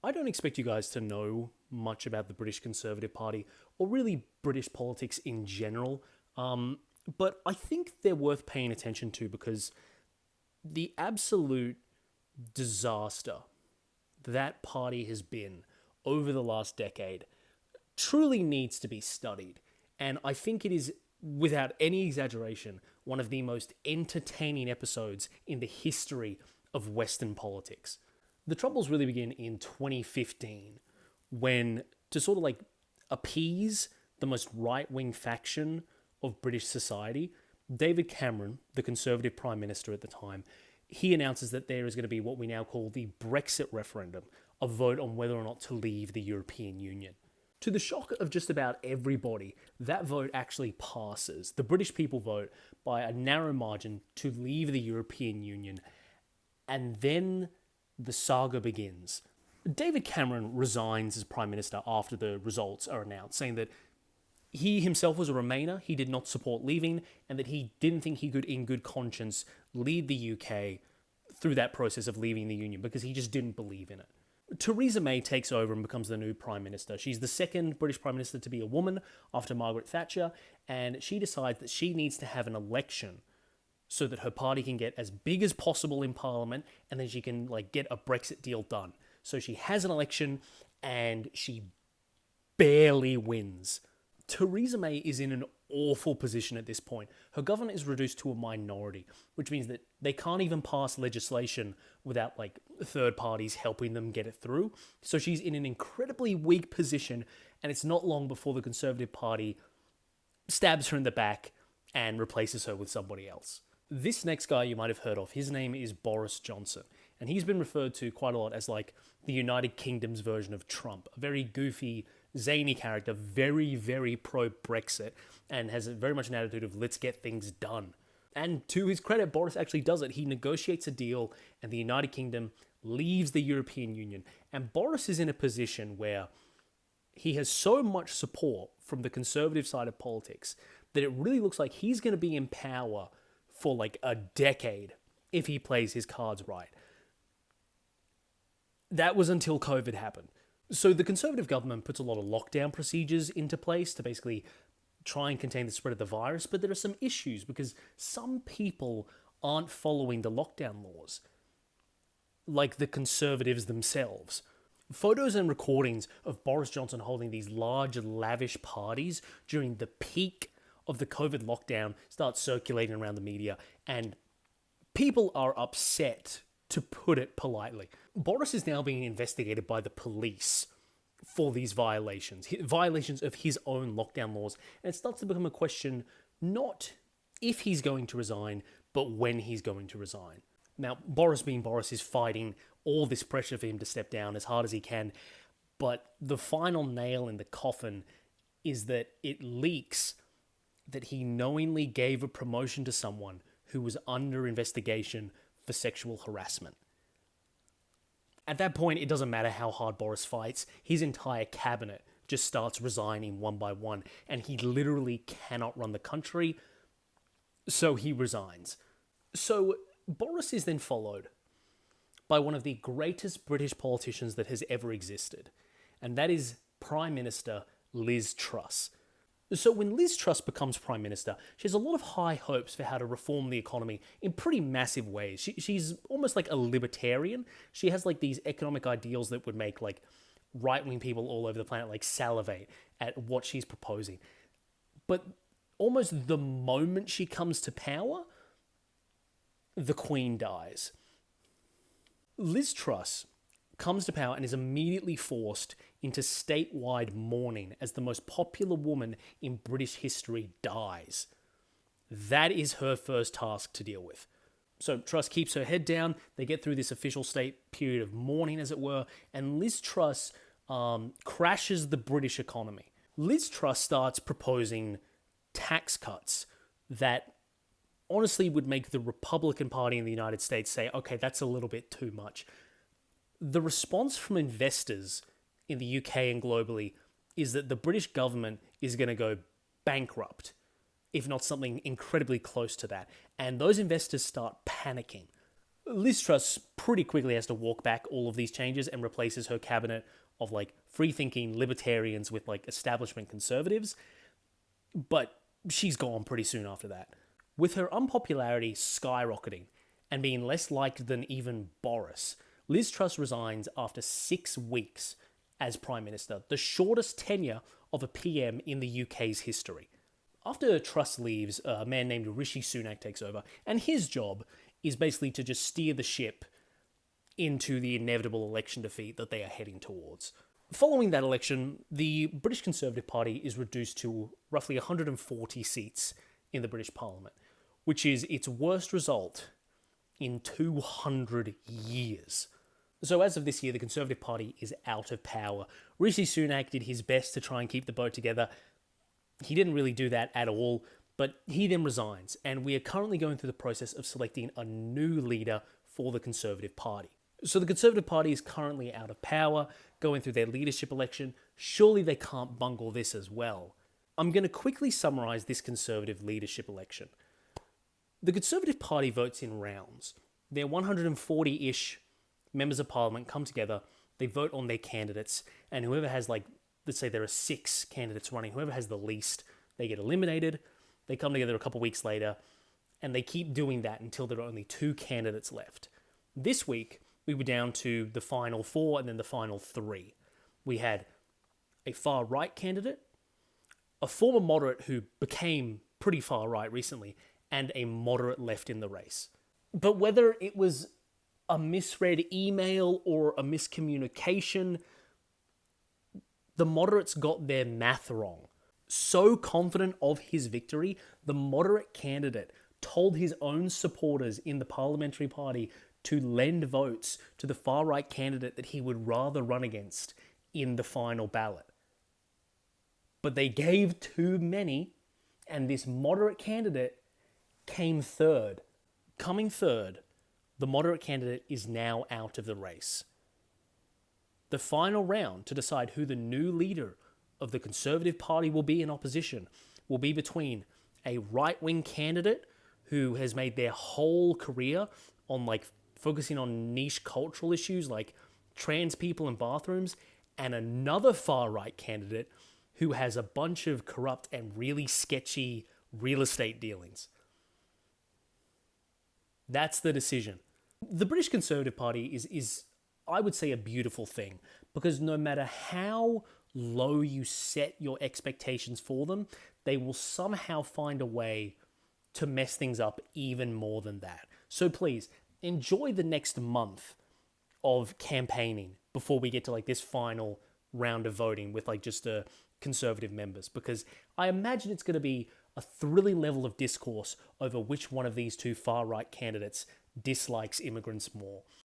I don't expect you guys to know much about the British Conservative Party or really British politics in general, but I think they're worth paying attention to because the absolute disaster that party has been over the last decade truly needs to be studied. And I think it is, without any exaggeration, one of the most entertaining episodes in the history of Western politics. The troubles really begin in 2015 when, to sort of like appease the most right-wing faction of British society, David Cameron, the Conservative Prime Minister at the time, he announces that there is going to be what we now call the Brexit referendum, a vote on whether or not to leave the European Union. To the shock of just about everybody, that vote actually passes. The British people vote by a narrow margin to leave the European Union, and then the saga begins. David Cameron resigns as Prime Minister after the results are announced, saying that he himself was a Remainer, he did not support leaving, and that he didn't think he could, in good conscience, lead the UK through that process of leaving the Union because he just didn't believe in it. Theresa May takes over and becomes the new Prime Minister. She's the second British Prime Minister to be a woman after Margaret Thatcher, and she decides that she needs to have an election so that her party can get as big as possible in Parliament, and then she can get a Brexit deal done. So she has an election, and she barely wins. Theresa May is in an awful position at this point. Her government is reduced to a minority, which means that they can't even pass legislation without third parties helping them get it through. So she's in an incredibly weak position, and it's not long before the Conservative Party stabs her in the back and replaces her with somebody else. This next guy you might have heard of, his name is Boris Johnson, and he's been referred to quite a lot as the United Kingdom's version of Trump, a very goofy, zany character, very, very pro-Brexit, and has very much an attitude of let's get things done. And to his credit, Boris actually does it. He negotiates a deal, and the United Kingdom leaves the European Union. And Boris is in a position where he has so much support from the conservative side of politics that it really looks like he's going to be in power for a decade if he plays his cards right. That was until COVID happened. So the Conservative government puts a lot of lockdown procedures into place to basically try and contain the spread of the virus, but there are some issues because some people aren't following the lockdown laws, like the Conservatives themselves. Photos and recordings of Boris Johnson holding these large, lavish parties during the peak of the COVID lockdown start circulating around the media, and people are upset, to put it politely. Boris is now being investigated by the police for these violations of his own lockdown laws, and it starts to become a question not if he's going to resign, but when he's going to resign. Now, Boris being Boris is fighting all this pressure for him to step down as hard as he can, but the final nail in the coffin is that it leaks that he knowingly gave a promotion to someone who was under investigation for sexual harassment. At that point, it doesn't matter how hard Boris fights, his entire cabinet just starts resigning one by one, and he literally cannot run the country, so he resigns. So Boris is then followed by one of the greatest British politicians that has ever existed, and that is Prime Minister Liz Truss. So when Liz Truss becomes Prime Minister, she has a lot of high hopes for how to reform the economy in pretty massive ways. She's almost like a libertarian. She has these economic ideals that would make right-wing people all over the planet salivate at what she's proposing. But almost the moment she comes to power, the Queen dies. Liz Truss comes to power and is immediately forced into statewide mourning as the most popular woman in British history dies. That is her first task to deal with. So Truss keeps her head down, they get through this official state period of mourning, as it were, and Liz Truss crashes the British economy. Liz Truss starts proposing tax cuts that honestly would make the Republican Party in the United States say, okay, that's a little bit too much. The response from investors in the UK and globally is that the British government is going to go bankrupt, if not something incredibly close to that. And those investors start panicking. Liz Truss pretty quickly has to walk back all of these changes and replaces her cabinet of like free-thinking libertarians with like establishment conservatives, but she's gone pretty soon after that. With her unpopularity skyrocketing and being less liked than even Boris, Liz Truss resigns after 6 weeks as Prime Minister, the shortest tenure of a PM in the UK's history. After Truss leaves, a man named Rishi Sunak takes over, and his job is basically to just steer the ship into the inevitable election defeat that they are heading towards. Following that election, the British Conservative Party is reduced to roughly 140 seats in the British Parliament, which is its worst result in 200 years. So as of this year, the Conservative Party is out of power. Rishi Sunak did his best to try and keep the boat together. He didn't really do that at all, but he then resigns, and we are currently going through the process of selecting a new leader for the Conservative Party. So the Conservative Party is currently out of power, going through their leadership election. Surely they can't bungle this as well. I'm going to quickly summarise this Conservative leadership election. The Conservative Party votes in rounds. Their 140-ish members of Parliament come together, they vote on their candidates, and whoever has, like, let's say there are 6 candidates running, whoever has the least, they get eliminated. They come together a couple weeks later, and they keep doing that until there are only 2 candidates left. This week, we were down to the final 4 and then the final 3. We had a far-right candidate, a former moderate who became pretty far-right recently, and a moderate left in the race. But whether it was a misread email or a miscommunication, the moderates got their math wrong. So confident of his victory, the moderate candidate told his own supporters in the parliamentary party to lend votes to the far-right candidate that he would rather run against in the final ballot. But they gave too many, and this moderate candidate came third. Coming third, the moderate candidate is now out of the race. The final round to decide who the new leader of the Conservative Party will be in opposition will be between a right-wing candidate who has made their whole career on like focusing on niche cultural issues like trans people in bathrooms, and another far-right candidate who has a bunch of corrupt and really sketchy real estate dealings. That's the decision. The British Conservative Party is, I would say, a beautiful thing, because no matter how low you set your expectations for them, they will somehow find a way to mess things up even more than that. So please, enjoy the next month of campaigning before we get to like this final round of voting with like just Conservative members, because I imagine it's going to be a thrilling level of discourse over which one of these 2 far-right candidates dislikes immigrants more.